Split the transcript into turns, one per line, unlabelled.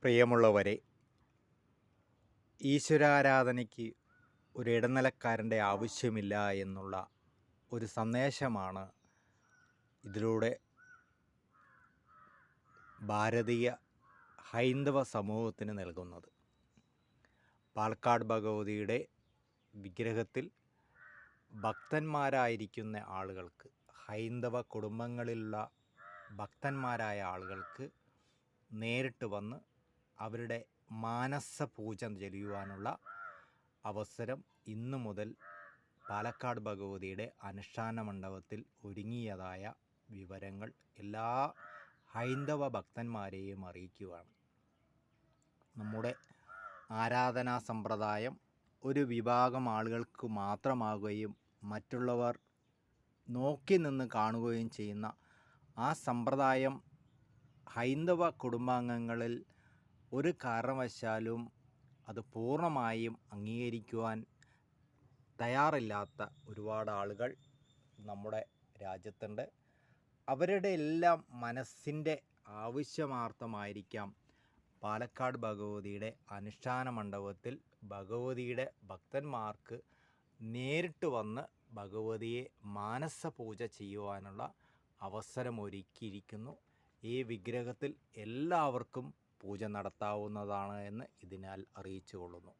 പ്രിയമുള്ളവരെ, ഈശ്വരാരാധനയ്ക്ക് ഒരു ഇടനിലക്കാരൻ്റെ ആവശ്യമില്ല എന്നുള്ള ഒരു സന്ദേശമാണ് ഇതിലൂടെ ഭാരതീയ ഹൈന്ദവ സമൂഹത്തിന് നൽകുന്നത്. പാലക്കാട് ഭഗവതിയുടെ വിഗ്രഹത്തിൽ ഭക്തന്മാരായിരിക്കുന്ന ആളുകൾക്ക്, ഹൈന്ദവ കുടുംബങ്ങളിലുള്ള ഭക്തന്മാരായ ആളുകൾക്ക് നേരിട്ട് വന്ന് അവരുടെ മാനസ പൂജ ചെയ്യുവാനുള്ള അവസരം ഇന്നു മുതൽ പാലക്കാട് ഭഗവതിയുടെ അനുഷ്ഠാന മണ്ഡപത്തിൽ ഒരുങ്ങിയതായ വിവരങ്ങൾ എല്ലാ ഹൈന്ദവ ഭക്തന്മാരെയും അറിയിക്കുകയാണ്. നമ്മുടെ ആരാധനാ സമ്പ്രദായം ഒരു വിഭാഗം ആളുകൾക്ക് മാത്രമാകുകയും മറ്റുള്ളവർ നോക്കി നിന്ന് കാണുകയും ചെയ്യുന്ന ആ സമ്പ്രദായം ഹൈന്ദവ കുടുംബാംഗങ്ങളിൽ ഒരു കാരണവശാലും അത് പൂർണ്ണമായും അംഗീകരിക്കുവാൻ തയ്യാറില്ലാത്ത ഒരുപാട് ആളുകൾ നമ്മുടെ രാജ്യത്തുണ്ട്. അവരുടെ എല്ലാം മനസ്സിൻ്റെ ആവശ്യമാർത്ഥമായിരിക്കാം പാലക്കാട് ഭഗവതിയുടെ അനുഷ്ഠാന മണ്ഡപത്തിൽ ഭഗവതിയുടെ ഭക്തന്മാർക്ക് നേരിട്ട് വന്ന് ഭഗവതിയെ മാനസ പൂജ ചെയ്യുവാനുള്ള അവസരമൊരുക്കിയിരിക്കുന്നു. ഈ വിഗ്രഹത്തിൽ എല്ലാവർക്കും പൂജ നടത്താവുന്നതാണ് എന്ന് ഇതിനാൽ അറിയിച്ചു കൊള്ളുന്നു.